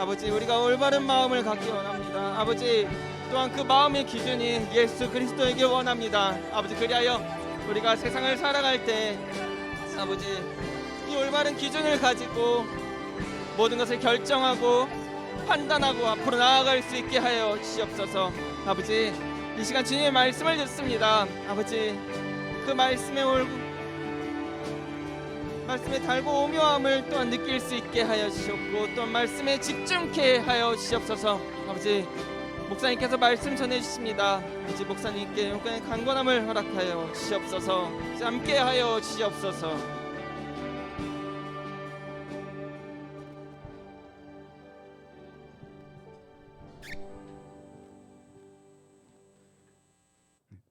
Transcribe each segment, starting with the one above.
아버지, 우리가 올바른 마음을 갖기 원합니다. 아버지, 또한 그 마음의 기준이 예수 그리스도에게 원합니다. 아버지, 그리하여 우리가 세상을 살아갈 때 아버지, 이 올바른 기준을 가지고 모든 것을 결정하고 판단하고 앞으로 나아갈 수 있게 하여 주시옵소서. 아버지, 이 시간 주님의 말씀을 듣습니다. 아버지, 그 말씀의 달고 오묘함을 또한 느낄 수 있게 하여 주시옵고, 또한 말씀에 집중케 하여 주시옵소서. 아버지, 목사님께서 말씀 전해주십니다. 아버지, 목사님께 용감의 강건함을 허락하여 주시옵소서. 함께 하여 주시옵소서.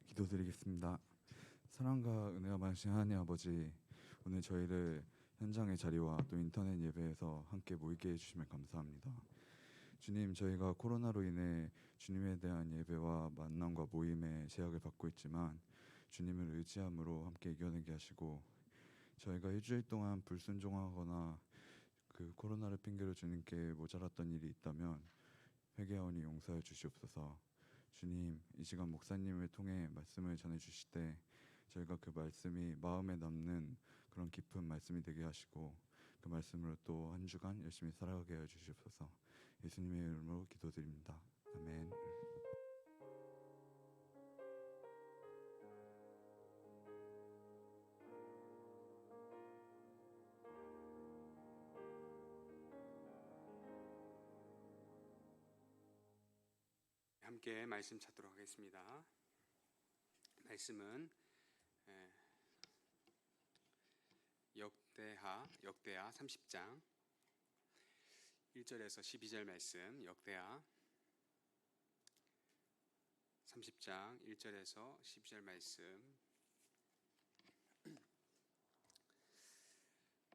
기도드리겠습니다. 사랑과 은혜가 많으신 하나님 아버지, 오늘 저희를 현장의 자리와 또 인터넷 예배에서 함께 모이게 해주시면 감사합니다. 주님, 저희가 코로나로 인해 주님에 대한 예배와 만남과 모임에 제약을 받고 있지만 주님을 의지함으로 함께 이겨내게 하시고, 저희가 일주일 동안 불순종하거나 그 코로나를 핑계로 주님께 모자랐던 일이 있다면 회개하오니 용서해 주시옵소서. 주님, 이 시간 목사님을 통해 말씀을 전해주실 때 저희가 그 말씀이 마음에 남는 그런 깊은 말씀이 되게 하시고, 그 말씀으로 또 한 주간 열심히 살아가게 해 주시옵소서. 예수님의 이름으로 기도드립니다. 아멘. 함께 말씀 찾도록 하겠습니다. 말씀은 역대하 30장 1절에서 12절 말씀. 역대하 30장 1절에서 12절 말씀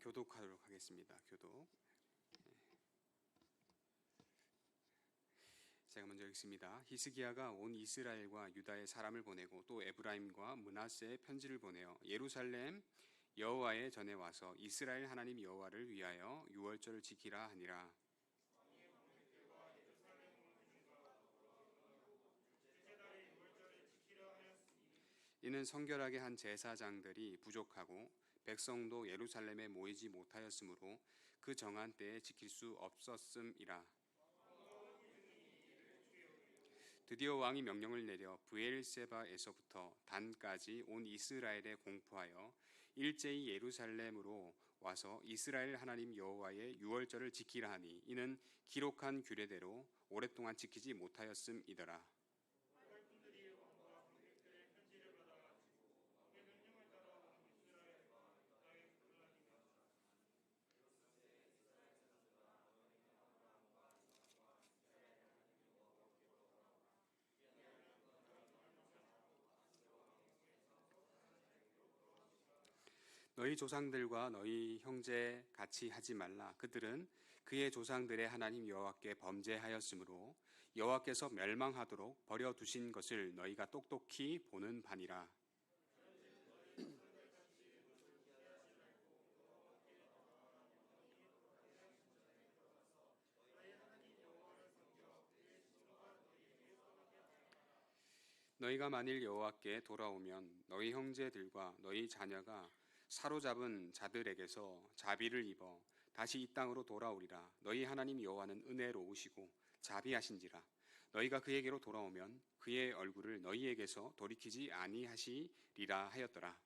교독하도록 하겠습니다. 교독. 제가 먼저 읽습니다. 히스기야가 온 이스라엘과 유다의 사람을 보내고 또 에브라임과 므낫세의 편지를 보내어 예루살렘 여호와의 전에 와서 이스라엘 하나님 여호와를 위하여 유월절을 지키라 하니라. 이는 성결하게 한 제사장들이 부족하고 백성도 예루살렘에 모이지 못하였으므로 그 정한 때에 지킬 수 없었음이라. 드디어 왕이 명령을 내려 브엘세바에서부터 단까지 온 이스라엘에 공포하여 일제히 예루살렘으로 와서 이스라엘 하나님 여호와의 유월절을 지키라 하니, 이는 기록한 규례대로 오랫동안 지키지 못하였음이더라. 너희 조상들과 너희 형제 같이 하지 말라. 그들은 그의 조상들의 하나님 여호와께 범죄하였으므로 여호와께서 멸망하도록 버려두신 것을 너희가 똑똑히 보는 바니라. 너희가 만일 여호와께 돌아오면 너희 형제들과 너희 자녀가 사로잡은 자들에게서 자비를 입어 다시 이 땅으로 돌아오리라. 너희 하나님 여호와는 은혜로우시고 자비하신지라. 너희가 그에게로 돌아오면 그의 얼굴을 너희에게서 돌이키지 아니하시리라 하였더라.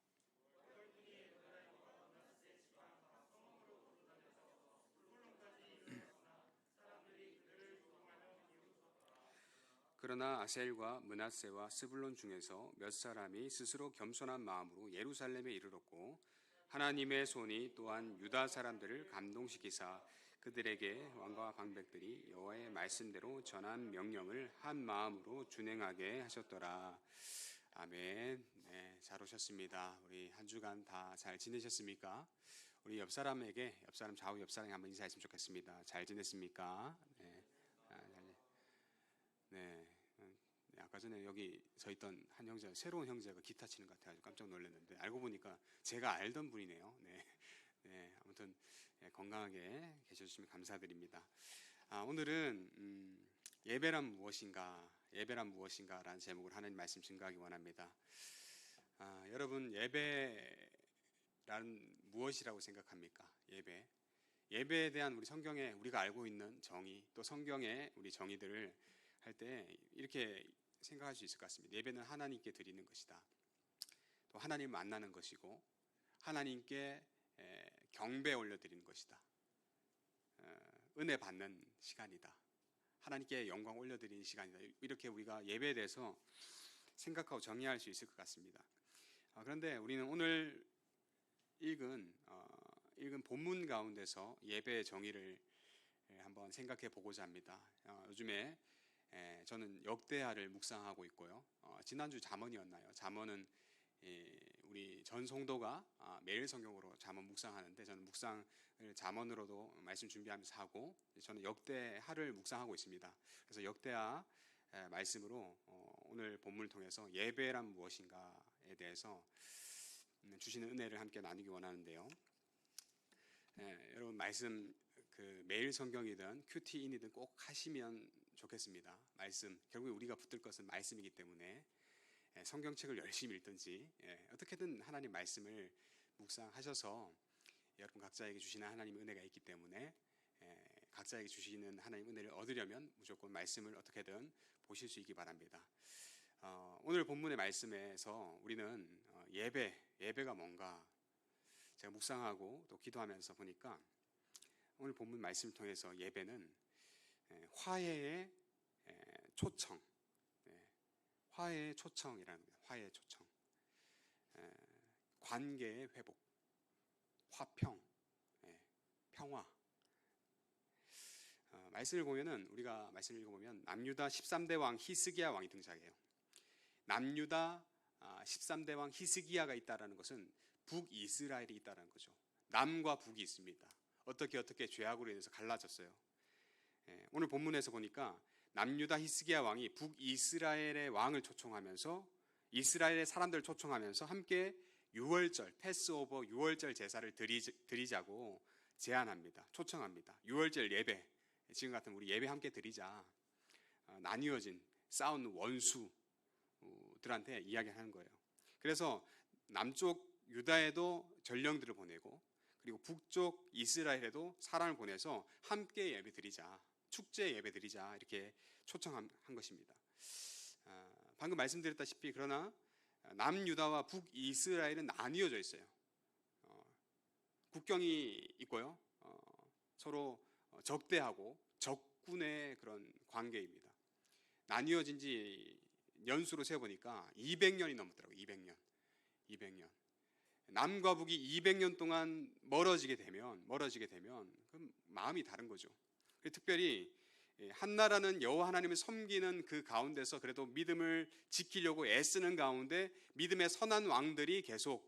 그러나 아셀과 므낫세와 스불론 중에서 몇 사람이 스스로 겸손한 마음으로 예루살렘에 이르렀고, 하나님의 손이 또한 유다 사람들을 감동시키사 그들에게 왕과 방백들이 여호와의 말씀대로 전한 명령을 한 마음으로 준행하게 하셨더라. 아멘. 네, 잘 오셨습니다. 우리 한 주간 다 잘 지내셨습니까? 우리 옆 사람에게, 좌우 옆 사람에 한번 인사했으면 좋겠습니다. 잘 지냈습니까? 네. 네. 아까 전에 여기 서 있던 한 형제, 새로운 형제가 기타 치는 것 같아서 깜짝 놀랐는데 알고 보니까 제가 알던 분이네요. 네. 아무튼 건강하게 계셔주시면 감사드립니다. 오늘은 예배란 무엇인가, 예배란 무엇인가라는 제목으로 하나님 말씀 증거하기 원합니다. 여러분, 예배란 무엇이라고 생각합니까? 예배에 대한 우리 성경에 우리가 알고 있는 정의, 또 성경의 우리 정의들을 할 때 이렇게 생각할 수 있을 것 같습니다. 예배는 하나님께 드리는 것이다. 또 하나님을 만나는 것이고 하나님께 경배 올려드리는 것이다. 은혜 받는 시간이다. 하나님께 영광 올려드리는 시간이다. 이렇게 우리가 예배에 대해서 생각하고 정의할 수 있을 것 같습니다. 그런데 우리는 오늘 읽은 본문 가운데서 예배의 정의를 한번 생각해 보고자 합니다. 요즘에 저는 역대하를 묵상하고 있고요. 지난주 잠언이었나요? 잠언은 우리 전 성도가 매일 성경으로 잠언 묵상하는데, 저는 묵상을 잠언으로도 말씀 준비하면서 하고, 저는 역대하를 묵상하고 있습니다. 그래서 역대하 말씀으로 오늘 본문을 통해서 예배란 무엇인가에 대해서 주시는 은혜를 함께 나누기 원하는데요. 여러분, 말씀 매일 성경이든 큐티인이든 꼭 하시면 좋겠습니다. 말씀, 결국에 우리가 붙들 것은 말씀이기 때문에 성경책을 열심히 읽든지 어떻게든 하나님 말씀을 묵상하셔서 여러분 각자에게 주시는 하나님의 은혜가 있기 때문에 각자에게 주시는 하나님 은혜를 얻으려면 무조건 말씀을 어떻게든 보실 수 있기 바랍니다. 오늘 본문의 말씀에서 우리는 예배가 뭔가 제가 묵상하고 또 기도하면서 보니까 오늘 본문 말씀을 통해서 예배는 화해의 초청, 화해의 초청이라는 겁니다. 화해의 초청, 관계의 회복, 화평, 평화. 말씀을 보면은 우리가 말씀을 읽어보면 남유다 13대 왕 히스기야 왕이 등장해요. 남유다 13대 왕 히스기야가 있다라는 것은 북이스라엘이 있다라는 거죠. 남과 북이 있습니다. 어떻게 죄악으로 인해서 갈라졌어요. 오늘 본문에서 보니까 남유다 히스기야 왕이 북이스라엘의 왕을 초청하면서, 이스라엘의 사람들을 초청하면서 함께 유월절, 패스오버 유월절 제사를 드리자고 제안합니다. 초청합니다. 유월절 예배, 지금 같은 우리 예배 함께 드리자. 나뉘어진 싸운 원수들한테 이야기하는 거예요. 그래서 남쪽 유다에도 전령들을 보내고, 그리고 북쪽 이스라엘에도 사람을 보내서 함께 예배 드리자, 축제 예배 드리자, 이렇게 초청한 것입니다. 방금 말씀드렸다시피 그러나 남유다와 북이스라엘은 나뉘어져 있어요. 국경이 있고요. 서로 적대하고 적군의 그런 관계입니다. 나뉘어진 지 연수로 세어보니까 200년이 넘었더라고요. 200년. 남과 북이 200년 동안 멀어지게 되면 그럼 마음이 다른 거죠. 특별히 한나라는 여호와 하나님을 섬기는 그 가운데서 그래도 믿음을 지키려고 애쓰는 가운데 믿음의 선한 왕들이 계속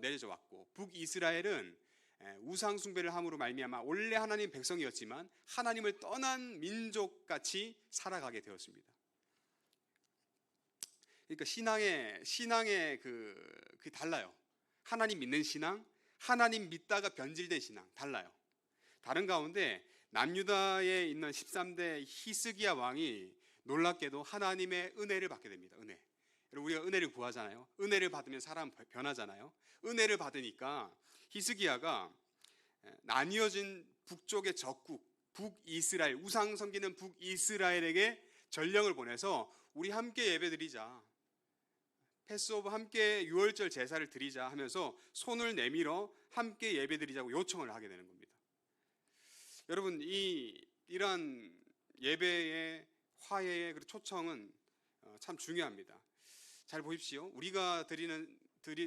내려져 왔고, 북이스라엘은 우상 숭배를 함으로 말미암아 원래 하나님 백성이었지만 하나님을 떠난 민족같이 살아가게 되었습니다. 그러니까 신앙의 그 달라요. 하나님 믿는 신앙, 하나님 믿다가 변질된 신앙 달라요. 다른 가운데 남유다에 있는 13대 히스기야 왕이 놀랍게도 하나님의 은혜를 받게 됩니다. 은혜. 우리가 은혜를 구하잖아요. 은혜를 받으면 사람 변하잖아요. 은혜를 받으니까 히스기야가 나뉘어진 북쪽의 적국, 북이스라엘, 우상 섬기는 북이스라엘에게 전령을 보내서 우리 함께 예배드리자, 패스오브 함께 유월절 제사를 드리자 하면서 손을 내밀어 함께 예배드리자고 요청을 하게 되는 겁니다. 여러분, 이러한 예배의 화해의 초청은 참 중요합니다. 잘 보십시오. 우리가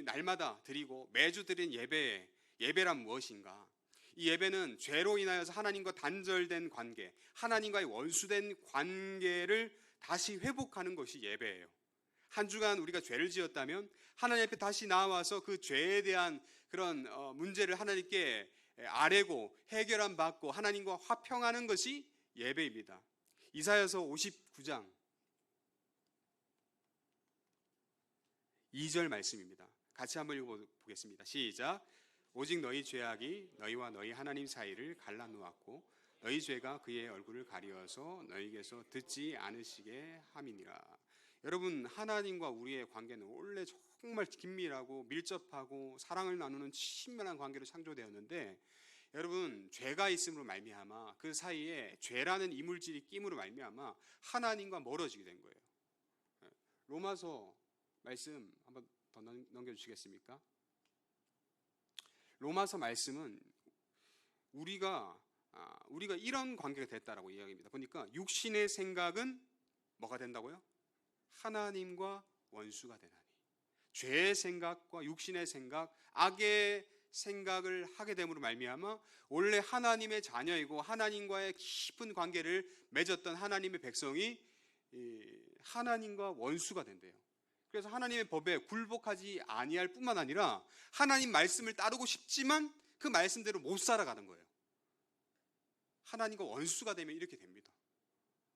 날마다 드리고 매주 드린 예배란 무엇인가? 이 예배는 죄로 인하여서 하나님과 단절된 관계, 하나님과의 원수된 관계를 다시 회복하는 것이 예배예요. 한 주간 우리가 죄를 지었다면 하나님 앞에 다시 나와서 그 죄에 대한 그런 문제를 하나님께 아뢰고 해결함 받고 하나님과 화평하는 것이 예배입니다. 이사야서 59장 2절 말씀입니다. 같이 한번 읽어보겠습니다. 시작. 오직 너희 죄악이 너희와 너희 하나님 사이를 갈라놓았고 너희 죄가 그의 얼굴을 가리어서 너희에게서 듣지 않으시게 함이니라. 여러분, 하나님과 우리의 관계는 원래 정말 긴밀하고 밀접하고 사랑을 나누는 친밀한 관계로 창조되었는데, 여러분, 죄가 있음으로 말미암아 그 사이에 죄라는 이물질이 끼므로 말미암아 하나님과 멀어지게 된 거예요. 로마서 말씀 한번 더 넘겨주시겠습니까? 로마서 말씀은 우리가 이런 관계가 됐다라고 이야기합니다. 보니까 육신의 생각은 뭐가 된다고요? 하나님과 원수가 되나니. 죄의 생각과 육신의 생각, 악의 생각을 하게 됨으로 말미암아 원래 하나님의 자녀이고 하나님과의 깊은 관계를 맺었던 하나님의 백성이 하나님과 원수가 된대요. 그래서 하나님의 법에 굴복하지 아니할 뿐만 아니라 하나님 말씀을 따르고 싶지만 그 말씀대로 못 살아가는 거예요. 하나님과 원수가 되면 이렇게 됩니다.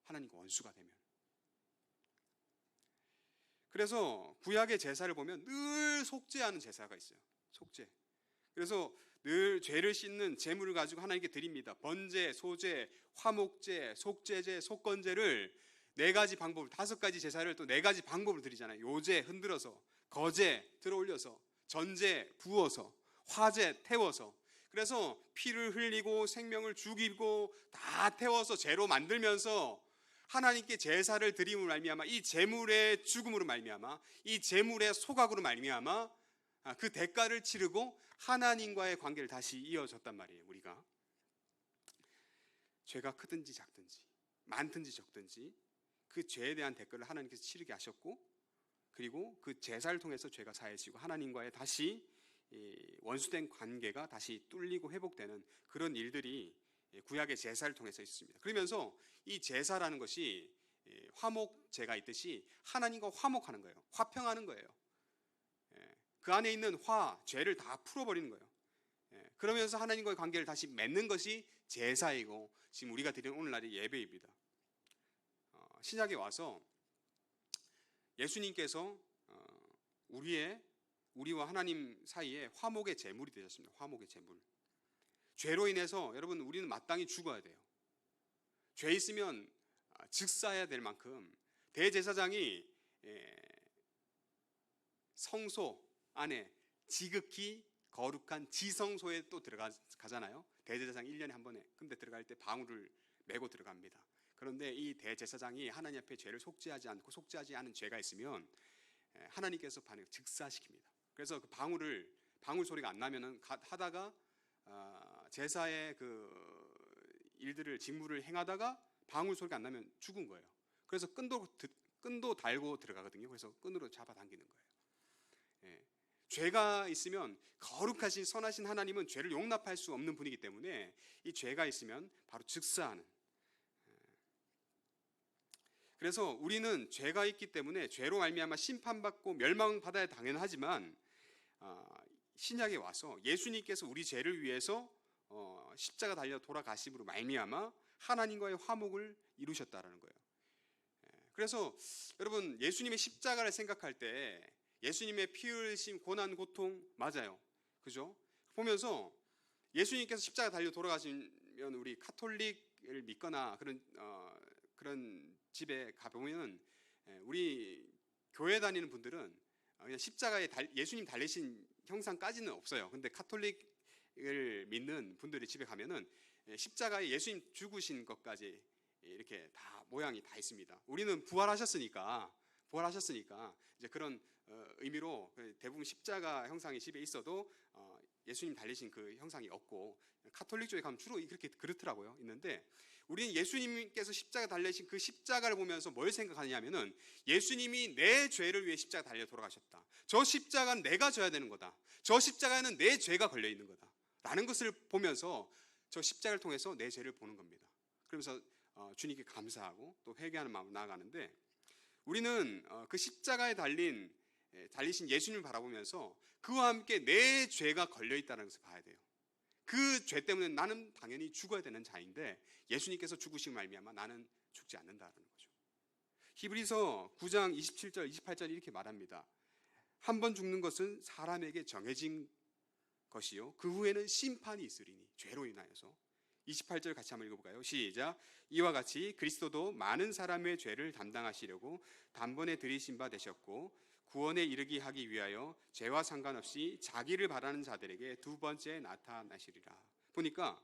하나님과 원수가 되면. 그래서 구약의 제사를 보면 늘 속죄하는 제사가 있어요. 속죄. 그래서 늘 죄를 씻는 제물을 가지고 하나님께 드립니다. 번제, 소제, 화목제, 속죄제, 속건제를 4가지 방법을, 5가지 제사를 또 4가지 방법을 드리잖아요. 요제 흔들어서, 거제 들어올려서, 전제 부어서, 화제 태워서. 그래서 피를 흘리고 생명을 죽이고 다 태워서 제로 만들면서 하나님께 제사를 드림으로 말미암아 이 제물의 죽음으로 말미암아 이 제물의 소각으로 말미암아 그 대가를 치르고 하나님과의 관계를 다시 이어졌단 말이에요. 우리가 죄가 크든지 작든지 많든지 적든지 그 죄에 대한 대가를 하나님께서 치르게 하셨고, 그리고 그 제사를 통해서 죄가 사해지고 하나님과의 다시 원수된 관계가 다시 뚫리고 회복되는 그런 일들이 구약의 제사를 통해서 있습니다. 그러면서 이 제사라는 것이 화목제가 있듯이 하나님과 화목하는 거예요. 화평하는 거예요. 그 안에 있는 죄를 다 풀어버리는 거예요. 그러면서 하나님과의 관계를 다시 맺는 것이 제사이고 지금 우리가 드리는 오늘날의 예배입니다. 신약에 와서 예수님께서 우리와 하나님 사이에 화목의 제물이 되셨습니다. 화목의 제물. 죄로 인해서 여러분 우리는 마땅히 죽어야 돼요. 죄 있으면 즉사해야 될 만큼 대제사장이 성소 안에 지극히 거룩한 지성소에 또 들어가잖아요. 대제사장 1년에 한 번에. 근데 들어갈 때 방울을 메고 들어갑니다. 그런데 이 대제사장이 하나님 앞에 죄를 속죄하지 않고 속죄하지 않은 죄가 있으면 하나님께서 즉사시킵니다. 그래서 그 방울 소리가 안 나면은 하다가 제사의 그 일들을 직무를 행하다가 방울 소리가 안 나면 죽은 거예요. 그래서 끈도 달고 들어가거든요. 그래서 끈으로 잡아당기는 거예요. 죄가 있으면 거룩하신 선하신 하나님은 죄를 용납할 수 없는 분이기 때문에 이 죄가 있으면 바로 즉사하는. 그래서 우리는 죄가 있기 때문에 죄로 말미암아 심판받고 멸망받아야 당연하지만 신약에 와서 예수님께서 우리 죄를 위해서 십자가 달려 돌아가심으로 말미암아 하나님과의 화목을 이루셨다라는 거예요. 그래서 여러분 예수님의 십자가를 생각할 때 예수님의 피 흘리심, 고난, 고통 맞아요. 그죠? 보면서 예수님께서 십자가 달려 돌아가시면 우리 카톨릭을 믿거나 그런 집에 가보면 우리 교회 다니는 분들은 그냥 십자가에 예수님 달리신 형상까지는 없어요. 근데 카톨릭을 믿는 분들이 집에 가면은 십자가에 예수님 죽으신 것까지 이렇게 다 모양이 다 있습니다. 우리는 부활하셨으니까 이제 그런 의미로 대부분 십자가 형상이 집에 있어도 예수님 달리신 그 형상이 없고 카톨릭 쪽에 가면 주로 그렇게 그렇더라고요. 있는데 우리는 예수님께서 십자가 달리신 그 십자가를 보면서 뭘 생각하냐면은 예수님이 내 죄를 위해 십자가 달려 돌아가셨다. 저 십자가는 내가 져야 되는 거다. 저 십자가에는 내 죄가 걸려 있는 거다. 라는 것을 보면서 저 십자가를 통해서 내 죄를 보는 겁니다. 그러면서 주님께 감사하고 또 회개하는 마음으로 나아가는데 우리는 그 십자가에 달리신 예수님을 바라보면서 그와 함께 내 죄가 걸려 있다는 것을 봐야 돼요. 그 죄 때문에 나는 당연히 죽어야 되는 자인데 예수님께서 죽으신 말미암아 나는 죽지 않는다는 거죠. 히브리서 9장 27절 28절 이렇게 말합니다. 한 번 죽는 것은 사람에게 정해진 것이요 그 후에는 심판이 있으리니 죄로 인하여서 28절 같이 한번 읽어볼까요? 시작. 이와 같이 그리스도도 많은 사람의 죄를 담당하시려고 단번에 들이신 바 되셨고 구원에 이르게 하기 위하여 죄와 상관없이 자기를 바라는 자들에게 두 번째 나타나시리라. 보니까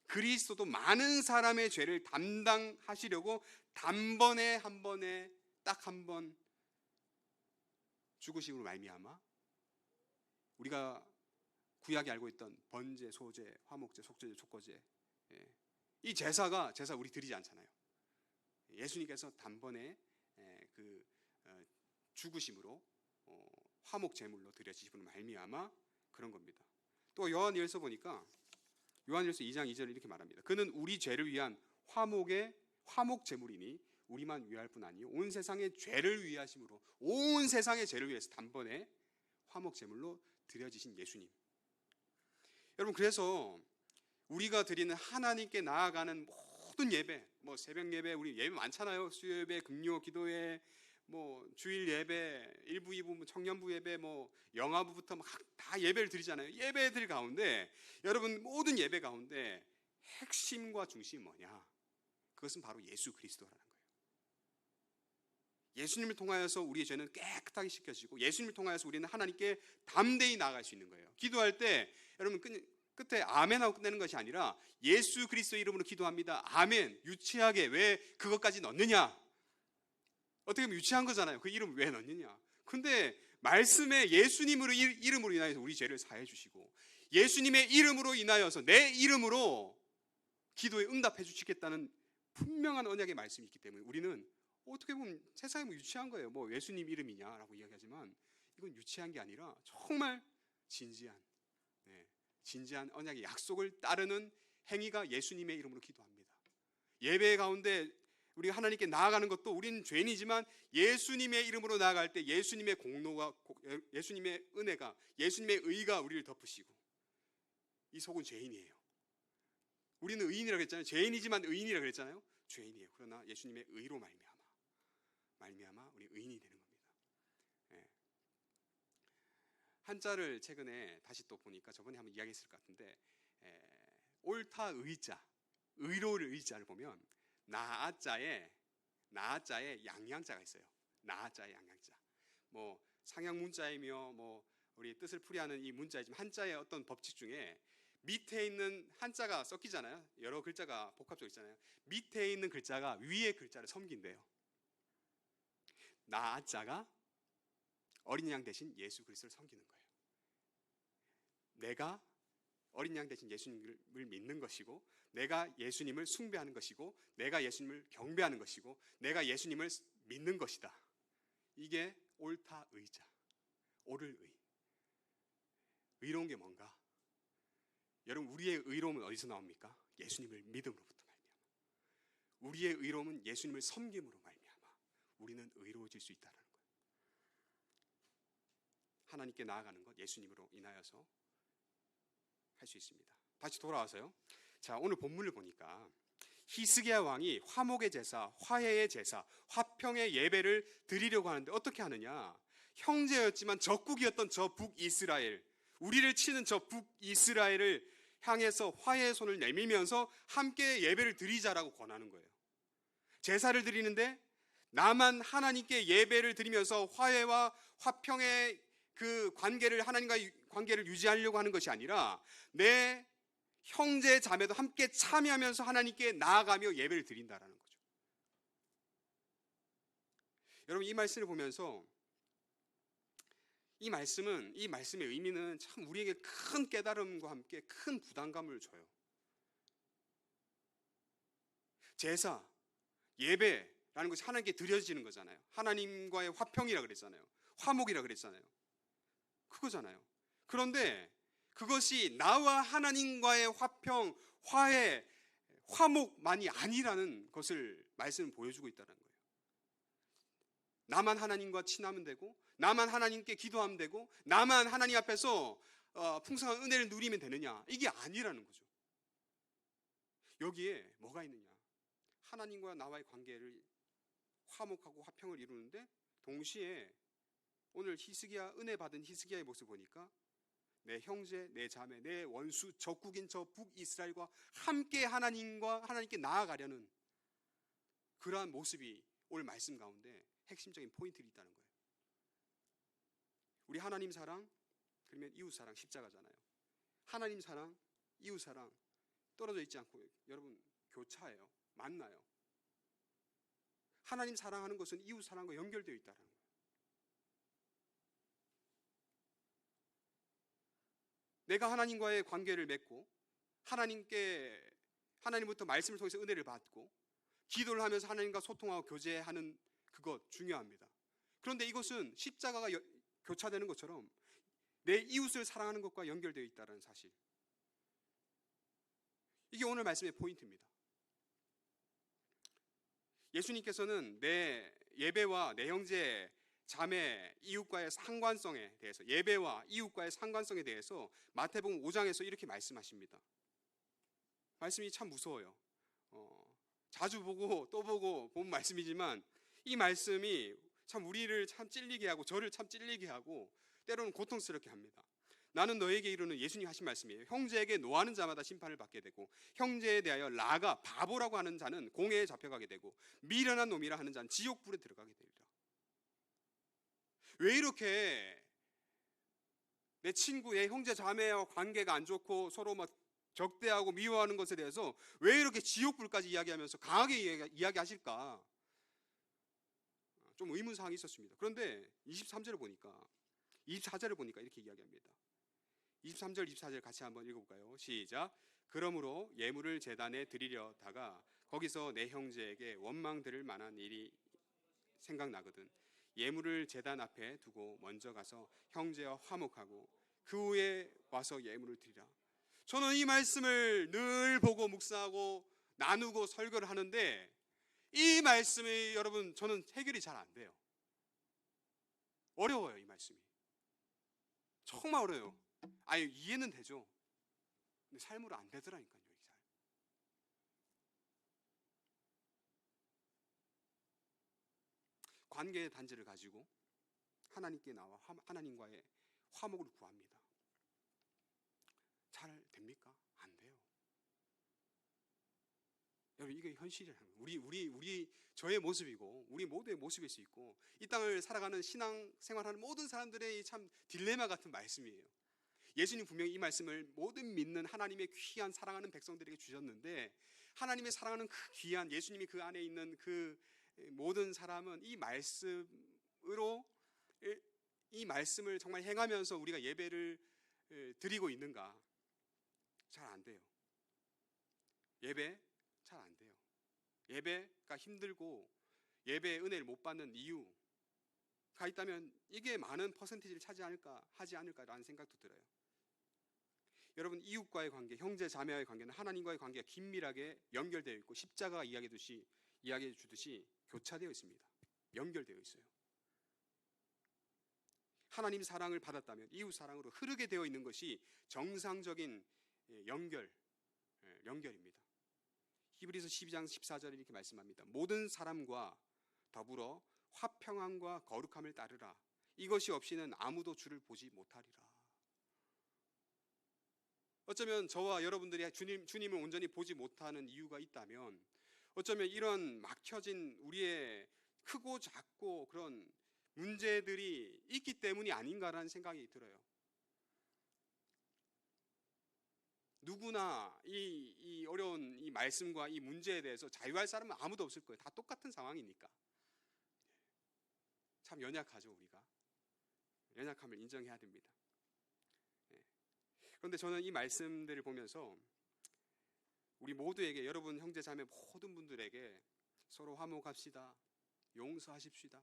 그리스도도 많은 사람의 죄를 담당하시려고 단번에 한 번에 딱 한 번 죽으심으로 말미암아 우리가 구약이 알고 있던 번제, 소제, 화목제, 속죄제, 촉거제, 이 제사 우리 드리지 않잖아요. 예수님께서 단번에 그 죽으심으로 화목 제물로 드려지심으로 말미암아 그런 겁니다. 또 요한일서 보니까 요한일서 2장 2절에 이렇게 말합니다. 그는 우리 죄를 위한 화목 제물이니 우리만 위할 뿐 아니요 온 세상의 죄를 위하심으로 온 세상의 죄를 위해서 단번에 화목 제물로 드려지신 예수님. 여러분, 그래서 우리가 드리는 하나님께 나아가는 모든 예배, 뭐 새벽 예배, 우리 예배 많잖아요. 수요 예배, 금요 기도회, 뭐 주일 예배, 1부, 2부, 뭐 청년부 예배, 뭐 영화부부터 막 다 예배를 드리잖아요. 예배들 가운데 여러분 모든 예배 가운데 핵심과 중심이 뭐냐? 그것은 바로 예수 그리스도라는 거예요. 예수님을 통하여서 우리의 죄는 깨끗하게 씻겨지고 예수님을 통하여서 우리는 하나님께 담대히 나아갈 수 있는 거예요. 기도할 때 여러분 끝에 아멘하고 끝내는 것이 아니라 예수 그리스도 이름으로 기도합니다. 아멘. 유치하게 왜 그것까지 넣느냐? 어떻게 보면 유치한 거잖아요. 그 이름 왜 넣느냐? 근데 말씀에 예수님으로 이름으로 인하여서 우리 죄를 사해 주시고 예수님의 이름으로 인하여서 내 이름으로 기도에 응답해 주시겠다는 분명한 언약의 말씀이 있기 때문에 우리는 어떻게 보면 세상에 뭐 유치한 거예요. 뭐 예수님 이름이냐라고 이야기하지만 이건 유치한 게 아니라 정말 진지한 언약의 약속을 따르는 행위가 예수님의 이름으로 기도합니다. 예배 가운데 우리가 하나님께 나아가는 것도 우리는 죄인이지만 예수님의 이름으로 나아갈 때 예수님의 예수님의 은혜가, 예수님의 의가 우리를 덮으시고 이 속은 죄인이에요. 우리는 의인이라고 했잖아요. 죄인이지만 의인이라고 그랬잖아요. 죄인이에요. 그러나 예수님의 의로 말미암아 우리 의인이 되는 겁니다. 한자를 최근에 다시 또 보니까 저번에 한번 이야기했을 것 같은데 옳다 의자, 의로울 의자를 보면 나아자에 양양자가 있어요. 나아자에 양양자. 뭐 상형 문자이며 뭐 우리 뜻을 풀이하는 이 문자이지만 한자의 어떤 법칙 중에 밑에 있는 한자가 섞이잖아요. 여러 글자가 복합적으로 있잖아요. 밑에 있는 글자가 위에 글자를 섬긴대요. 나아자가 어린 양 대신 예수 그리스도를 섬기는 거예요. 내가 어린 양 대신 예수님을 믿는 것이고 내가 예수님을 숭배하는 것이고 내가 예수님을 경배하는 것이고 내가 예수님을 믿는 것이다. 이게 옳다 의자, 옳을 의. 의로운 게 뭔가? 여러분, 우리의 의로움은 어디서 나옵니까? 예수님을 믿음으로부터 말미암아. 우리의 의로움은 예수님을 섬김으로 말미암아 우리는 의로워질 수 있다는 거예요. 하나님께 나아가는 것 예수님으로 인하여서 할 수 있습니다. 다시 돌아와서요. 자, 오늘 본문을 보니까 히스기야 왕이 화목의 제사, 화해의 제사, 화평의 예배를 드리려고 하는데 어떻게 하느냐? 형제였지만 적국이었던 저 북이스라엘, 우리를 치는 저 북이스라엘을 향해서 화해의 손을 내밀면서 함께 예배를 드리자라고 권하는 거예요. 제사를 드리는데 나만 하나님께 예배를 드리면서 화해와 화평의 그 하나님과의 관계를 유지하려고 하는 것이 아니라 내 형제 자매도 함께 참여하면서 하나님께 나아가며 예배를 드린다라는 거죠. 여러분, 이 말씀을 보면서 이 말씀의 의미는 참 우리에게 큰 깨달음과 함께 큰 부담감을 줘요. 제사, 예배라는 것이 하나님께 드려지는 거잖아요. 하나님과의 화평이라 그랬잖아요. 화목이라 그랬잖아요. 그거잖아요. 그런데 그것이 나와 하나님과의 화평, 화해, 화목만이 아니라는 것을 말씀은 보여주고 있다는 거예요. 나만 하나님과 친하면 되고 나만 하나님께 기도하면 되고 나만 하나님 앞에서 풍성한 은혜를 누리면 되느냐, 이게 아니라는 거죠. 여기에 뭐가 있느냐? 하나님과 나와의 관계를 화목하고 화평을 이루는데 동시에 오늘 은혜 받은 히스기야의 모습을 보니까 내 형제, 내 자매, 내 원수, 적국인 저 북이스라엘과 함께 하나님께 나아가려는 그러한 모습이 오늘 말씀 가운데 핵심적인 포인트가 있다는 거예요. 우리 하나님 사랑, 그러면 이웃 사랑, 십자가잖아요. 하나님 사랑, 이웃 사랑 떨어져 있지 않고 여러분 교차해요. 만나요. 하나님 사랑하는 것은 이웃 사랑과 연결되어 있다는 거예요. 내가 하나님과의 관계를 맺고 하나님부터 말씀을 통해서 은혜를 받고 기도를 하면서 하나님과 소통하고 교제하는 그것 중요합니다. 그런데 이것은 십자가가 교차되는 것처럼 내 이웃을 사랑하는 것과 연결되어 있다는 사실, 이게 오늘 말씀의 포인트입니다. 예수님께서는 내 예배와 내 형제, 자매, 이웃과의 상관성에 대해서, 예배와 이웃과의 상관성에 대해서 마태복음 5장에서 이렇게 말씀하십니다. 말씀이 참 무서워요. 자주 보고 또 보고 본 말씀이지만 이 말씀이 참 우리를 참 찔리게 하고 저를 참 찔리게 하고 때로는 고통스럽게 합니다. 나는 너에게 이르는, 예수님 하신 말씀이에요. 형제에게 노하는 자마다 심판을 받게 되고 형제에 대하여 라가 바보라고 하는 자는 공회에 잡혀가게 되고 미련한 놈이라 하는 자는 지옥불에 들어가게 되리라. 왜 이렇게 내 친구, 내 형제 자매와 관계가 안 좋고 서로 막 적대하고 미워하는 것에 대해서 왜 이렇게 지옥불까지 이야기하면서 강하게 이야기하실까? 좀 의문사항이 있었습니다. 그런데 24절을 보니까 이렇게 이야기합니다. 23절, 24절 같이 한번 읽어볼까요? 시작. 그러므로 예물을 제단에 드리려다가 거기서 내 형제에게 원망 들을 만한 일이 생각나거든 예물을 제단 앞에 두고 먼저 가서 형제와 화목하고 그 후에 와서 예물을 드리라. 저는 이 말씀을 늘 보고 묵상하고 나누고 설교를 하는데 이 말씀이 여러분 저는 해결이 잘 안 돼요. 어려워요. 이 말씀이 정말 어려워요. 아니 이해는 되죠. 근데 삶으로 안 되더라니까요. 이게 잘. 관계의 단절을 가지고 하나님께 나와 하나님과의 화목을 구합니다. 잘 됩니까? 안 돼요. 여러분 이게 현실이라는 거예요. 저의 모습이고 우리 모두의 모습일 수 있고 이 땅을 살아가는 신앙 생활하는 모든 사람들의 참 딜레마 같은 말씀이에요. 예수님 분명히 이 말씀을 모든 믿는 하나님의 귀한 사랑하는 백성들에게 주셨는데 하나님의 사랑하는 그 귀한 예수님이 그 안에 있는 그 모든 사람은 이 말씀을 정말 행하면서 우리가 예배를 드리고 있는가? 잘 안 돼요. 예배 잘 안 돼요. 예배가 힘들고 예배의 은혜를 못 받는 이유가 있다면 이게 많은 퍼센티지를 하지 않을까라는 생각도 들어요. 여러분 이웃과의 관계, 형제 자매와의 관계는 하나님과의 관계가 긴밀하게 연결되어 있고 십자가가 이야기해 주듯이 교차되어 있습니다. 연결되어 있어요. 하나님 사랑을 받았다면 이웃 사랑으로 흐르게 되어 있는 것이 정상적인 연결입니다. 히브리서 12장 14절에 이렇게 말씀합니다. 모든 사람과 더불어 화평함과 거룩함을 따르라. 이것이 없이는 아무도 주를 보지 못하리라. 어쩌면 저와 여러분들이 주님을 온전히 보지 못하는 이유가 있다면 어쩌면 이런 막혀진 우리의 크고 작고 그런 문제들이 있기 때문이 아닌가라는 생각이 들어요. 누구나 이 어려운 이 말씀과 이 문제에 대해서 자유할 사람은 아무도 없을 거예요. 다 똑같은 상황이니까. 참 연약하죠. 우리가 연약함을 인정해야 됩니다. 그런데 저는 이 말씀들을 보면서 우리 모두에게, 여러분 형제 자매 모든 분들에게 서로 화목합시다, 용서하십시다,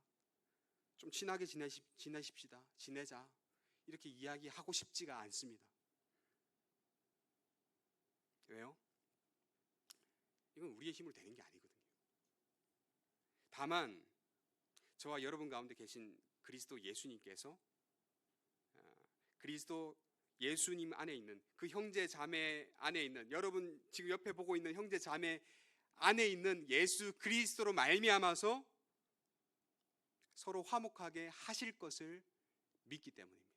좀 친하게 지내자 이렇게 이야기하고 싶지가 않습니다. 왜요? 이건 우리의 힘으로 되는 게 아니거든요. 다만 저와 여러분 가운데 계신 그리스도 예수님께서 그리스도 예수님 안에 있는 그 형제 자매 안에 있는, 여러분 지금 옆에 보고 있는 형제 자매 안에 있는 예수 그리스도로 말미암아서 서로 화목하게 하실 것을 믿기 때문입니다.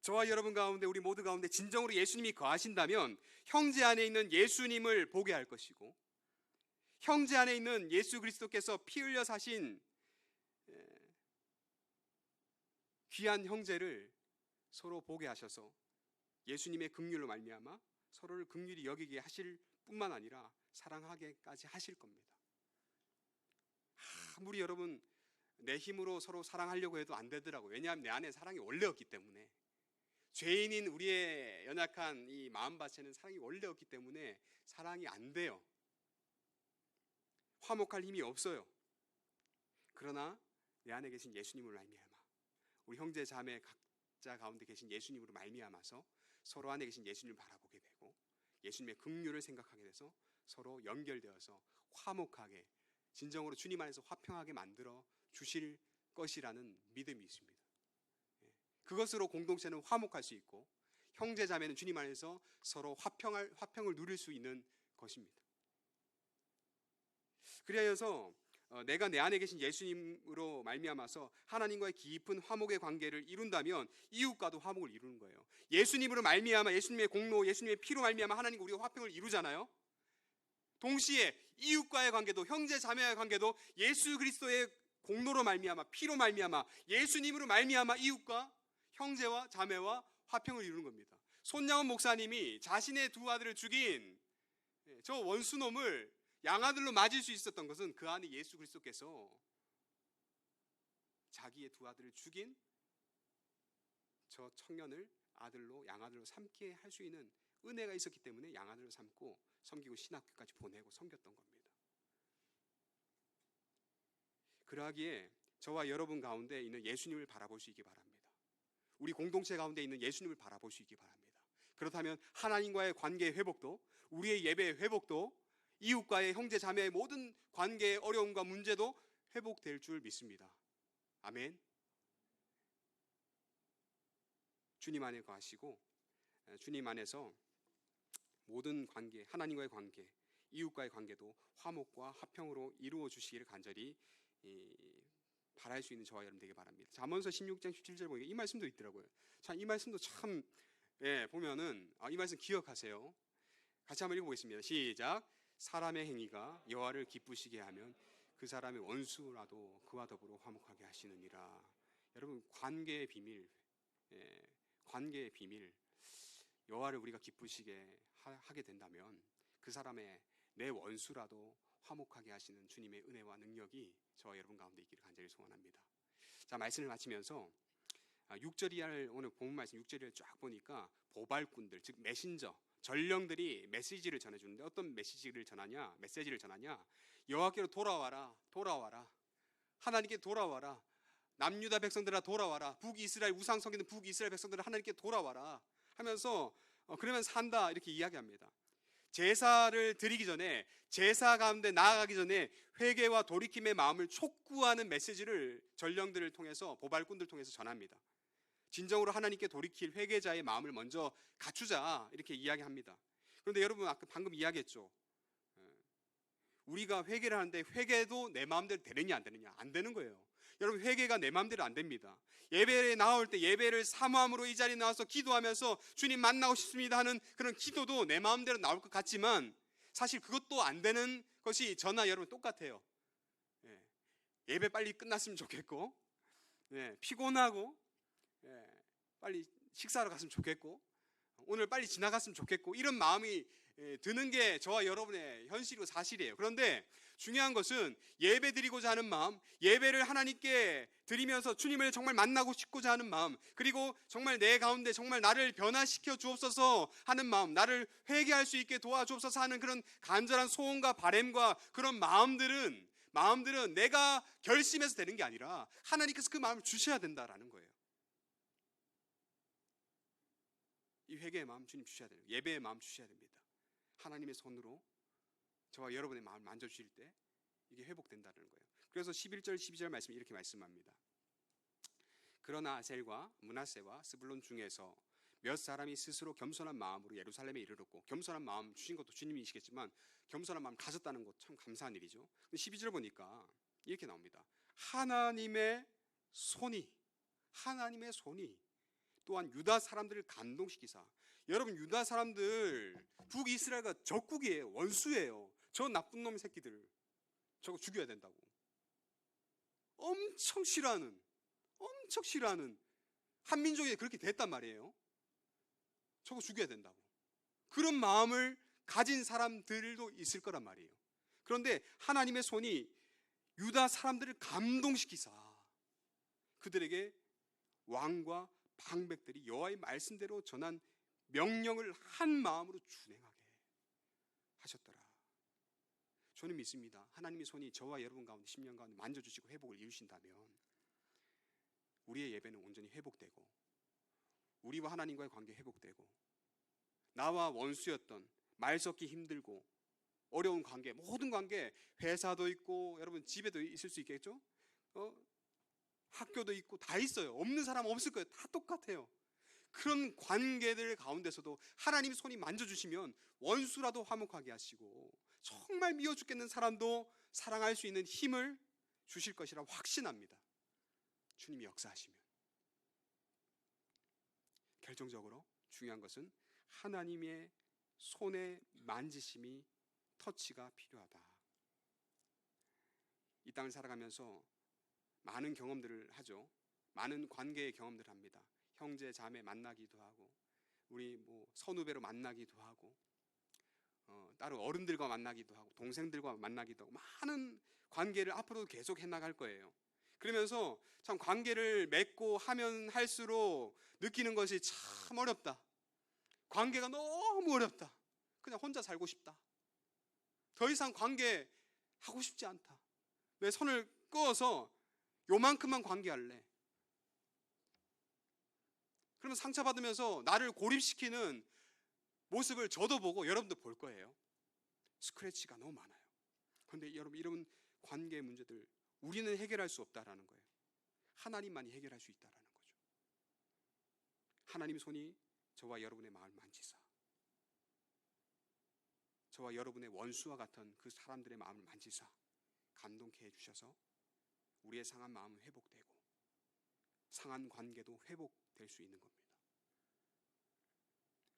저와 여러분 가운데, 우리 모두 가운데 진정으로 예수님이 거하신다면 형제 안에 있는 예수님을 보게 할 것이고, 형제 안에 있는 예수 그리스도께서 피 흘려 사신 귀한 형제를 서로 보게 하셔서 예수님의 긍휼로 말미암아 서로를 긍휼히 여기게 하실 뿐만 아니라 사랑하게까지 하실 겁니다. 아무리 여러분 내 힘으로 서로 사랑하려고 해도 안 되더라고요. 왜냐하면 내 안에 사랑이 원래 없기 때문에, 죄인인 우리의 연약한 이 마음밭에는 사랑이 원래 없기 때문에 사랑이 안 돼요. 화목할 힘이 없어요. 그러나 내 안에 계신 예수님으로 말미암아, 우리 형제 자매 각자 가운데 계신 예수님으로 말미암아서 서로 안에 계신 예수님을 바라보게 되고 예수님의 긍휼을 생각하게 돼서 서로 연결되어서 화목하게, 진정으로 주님 안에서 화평하게 만들어 주실 것이라는 믿음이 있습니다. 그것으로 공동체는 화목할 수 있고 형제 자매는 주님 안에서 서로 화평을 누릴 수 있는 것입니다. 그리하여서 내가 내 안에 계신 예수님으로 말미암아서 하나님과의 깊은 화목의 관계를 이룬다면 이웃과도 화목을 이루는 거예요. 예수님으로 말미암아, 예수님의 공로, 예수님의 피로 말미암아 하나님과 우리가 화평을 이루잖아요. 동시에 이웃과의 관계도, 형제 자매와의 관계도 예수 그리스도의 공로로 말미암아, 피로 말미암아, 예수님으로 말미암아 이웃과 형제와 자매와 화평을 이루는 겁니다. 손양원 목사님이 자신의 두 아들을 죽인 저 원수놈을 양아들로 맞을 수 있었던 것은 그 안에 예수 그리스도께서 자기의 두 아들을 죽인 저 청년을 아들로, 양아들로 삼게 할 수 있는 은혜가 있었기 때문에 양아들로 삼고 섬기고 신학교까지 보내고 섬겼던 겁니다. 그러하기에 저와 여러분 가운데 있는 예수님을 바라볼 수 있기 바랍니다. 우리 공동체 가운데 있는 예수님을 바라볼 수 있기 바랍니다. 그렇다면 하나님과의 관계의 회복도, 우리의 예배의 회복도, 이웃과의 형제 자매의 모든 관계의 어려움과 문제도 회복될 줄 믿습니다. 아멘. 주님 안에 거하시고 주님 안에서 모든 관계, 하나님과의 관계, 이웃과의 관계도 화목과 화평으로 이루어 주시기를 간절히 바랄 수 있는 저와 여러분 되길 바랍니다. 잠언서 16장 17절 보니까 이 말씀도 있더라고요. 참, 이 말씀도 참 보면은 이 말씀 기억하세요. 같이 한번 읽어보겠습니다. 시작. 사람의 행위가 여호와를 기쁘시게 하면 그 사람의 원수라도 그와 더불어 화목하게 하시느니라. 여러분, 관계의 비밀, 관계의 비밀, 여호와를 우리가 기쁘시게 하게 된다면 그 사람의 내 원수라도 화목하게 하시는 주님의 은혜와 능력이 저와 여러분 가운데 있기를 간절히 소원합니다. 자, 말씀을 마치면서 6절 이하를, 오늘 본문 말씀 6절 이하를 쫙 보니까 보발꾼들, 즉 메신저, 전령들이 메시지를 전해주는데 어떤 메시지를 전하냐? 메시지를 전하냐? 여호와께로 돌아와라, 돌아와라. 하나님께 돌아와라. 남유다 백성들아 돌아와라. 북이스라엘, 우상 섬기는 북이스라엘 백성들아 하나님께 돌아와라 하면서 그러면 산다 이렇게 이야기합니다. 제사를 드리기 전에, 제사 가운데 나아가기 전에 회개와 돌이킴의 마음을 촉구하는 메시지를 전령들을 통해서, 보발꾼들을 통해서 전합니다. 진정으로 하나님께 돌이킬 회개자의 마음을 먼저 갖추자 이렇게 이야기합니다. 그런데 여러분, 아까 방금 이야기했죠. 우리가 회개를 하는데 회개도 내 마음대로 되느냐 안 되느냐? 안 되는 거예요. 여러분, 회개가 내 마음대로 안 됩니다. 예배에 나올 때 예배를 사모함으로 이 자리에 나와서 기도하면서 주님 만나고 싶습니다 하는 그런 기도도 내 마음대로 나올 것 같지만 사실 그것도 안 되는 것이 저나 여러분 똑같아요. 예배 빨리 끝났으면 좋겠고, 피곤하고, 빨리 식사하러 갔으면 좋겠고, 오늘 빨리 지나갔으면 좋겠고, 이런 마음이 드는 게 저와 여러분의 현실이고 사실이에요. 그런데 중요한 것은 예배 드리고자 하는 마음, 예배를 하나님께 드리면서 주님을 정말 만나고 싶고자 하는 마음, 그리고 정말 내 가운데 정말 나를 변화시켜 주옵소서 하는 마음, 나를 회개할 수 있게 도와주옵소서 하는 그런 간절한 소원과 바램과 그런 마음들은 내가 결심해서 되는 게 아니라 하나님께서 그 마음을 주셔야 된다라는 거예요. 이 회개의 마음 주님 주셔야 돼요. 예배의 마음 주셔야 됩니다. 하나님의 손으로 저와 여러분의 마음을 만져주실 때 이게 회복된다는 거예요. 그래서 11절 12절 말씀이 이렇게 말씀합니다. 그러나 아셀과 므낫세와 스불론 중에서 몇 사람이 스스로 겸손한 마음으로 예루살렘에 이르렀고, 겸손한 마음 주신 것도 주님이시겠지만 겸손한 마음 가졌다는 것 참 감사한 일이죠. 12절 보니까 이렇게 나옵니다. 하나님의 손이 또한 유다 사람들을 감동시키사. 여러분, 유다 사람들 북이스라엘과 적국이에요. 원수예요. 저 나쁜 놈 새끼들 저거 죽여야 된다고 엄청 싫어하는 한민족이 그렇게 됐단 말이에요. 저거 죽여야 된다고. 그런 마음을 가진 사람들도 있을 거란 말이에요. 그런데 하나님의 손이 유다 사람들을 감동시키사 그들에게 왕과 방백들이 여호와의 말씀대로 전한 명령을 한 마음으로 준행하게 하셨더라. 저는 믿습니다. 하나님의 손이 저와 여러분 가운데 10년 가운데 만져주시고 회복을 이루신다면 우리의 예배는 온전히 회복되고 우리와 하나님과의 관계 회복되고 나와 원수였던 말 섞기 힘들고 어려운 관계, 모든 관계, 회사도 있고 여러분 집에도 있을 수 있겠죠? 학교도 있고 다 있어요. 없는 사람 없을 거예요. 다 똑같아요. 그런 관계들 가운데서도 하나님 손이 만져주시면 원수라도 화목하게 하시고 정말 미워 죽겠는 사람도 사랑할 수 있는 힘을 주실 것이라 확신합니다. 주님이 역사하시면. 결정적으로 중요한 것은 하나님의 손의 만지심이 터치가 필요하다. 이 땅을 살아가면서 많은 경험들을 하죠. 많은 관계의 경험들을 합니다. 형제 자매 만나기도 하고 우리 선후배로 만나기도 하고 따로 어른들과 만나기도 하고 동생들과 만나기도 하고 많은 관계를 앞으로도 계속 해나갈 거예요. 그러면서 참 관계를 맺고 하면 할수록 느끼는 것이 참 어렵다. 관계가 너무 어렵다. 그냥 혼자 살고 싶다. 더 이상 관계 하고 싶지 않다. 내 손을 꺼서 요만큼만 관계할래. 그러면 상처받으면서 나를 고립시키는 모습을 저도 보고 여러분도 볼 거예요. 스크래치가 너무 많아요. 그런데 여러분, 이런 관계의 문제들 우리는 해결할 수 없다라는 거예요. 하나님만이 해결할 수 있다라는 거죠. 하나님의 손이 저와 여러분의 마음을 만지사 저와 여러분의 원수와 같은 그 사람들의 마음을 만지사 감동케 해주셔서 우리의 상한 마음은 회복되고 상한 관계도 회복될 수 있는 겁니다.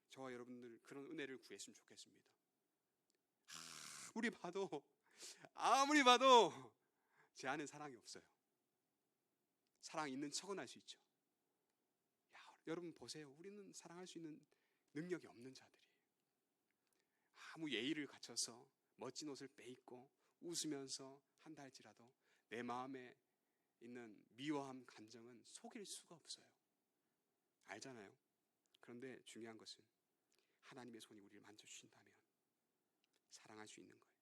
저와 여러분들 그런 은혜를 구했으면 좋겠습니다. 아무리 봐도 제 안에 사랑이 없어요. 사랑 있는 척은 할 수 있죠. 여러분 보세요. 우리는 사랑할 수 있는 능력이 없는 자들이에요. 아무 예의를 갖춰서 멋진 옷을 빼입고 웃으면서 한다 할지라도 내 마음에 있는 미워함 감정은 속일 수가 없어요. 알잖아요. 그런데 중요한 것은 하나님의 손이 우리를 만져주신다면 사랑할 수 있는 거예요.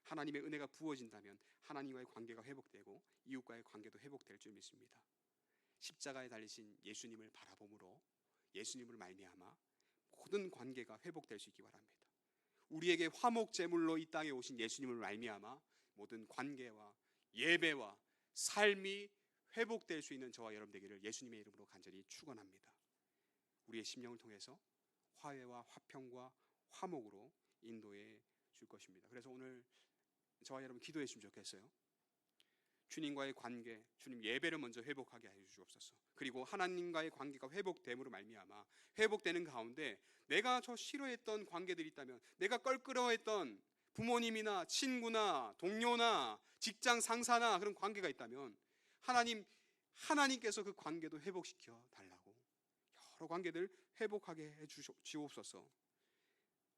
하나님의 은혜가 부어진다면 하나님과의 관계가 회복되고 이웃과의 관계도 회복될 줄 믿습니다. 십자가에 달리신 예수님을 바라봄으로 예수님을 말미암아 모든 관계가 회복될 수 있기 바랍니다. 우리에게 화목제물로 이 땅에 오신 예수님을 말미암아 모든 관계와 예배와 삶이 회복될 수 있는 저와 여러분 되기를 예수님의 이름으로 간절히 축원합니다. 우리의 심령을 통해서 화해와 화평과 화목으로 인도해 줄 것입니다. 그래서 오늘 저와 여러분 기도해 주시면 좋겠어요. 주님과의 관계, 주님 예배를 먼저 회복하게 해 주옵소서. 그리고 하나님과의 관계가 회복됨으로 말미암아 회복되는 가운데 내가 저 싫어했던 관계들이 있다면, 내가 껄끄러워했던 부모님이나 친구나 동료나 직장 상사나 그런 관계가 있다면 하나님께서 그 관계도 회복시켜 달라고, 여러 관계들 회복하게 해 주옵소서.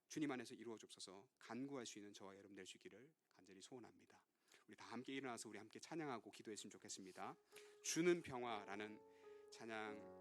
주님 안에서 이루어 주옵소서. 간구할 수 있는 저와 여러분 될 수 있기를 간절히 소원합니다. 우리 다 함께 일어나서 우리 함께 찬양하고 기도했으면 좋겠습니다. 주는 평화라는 찬양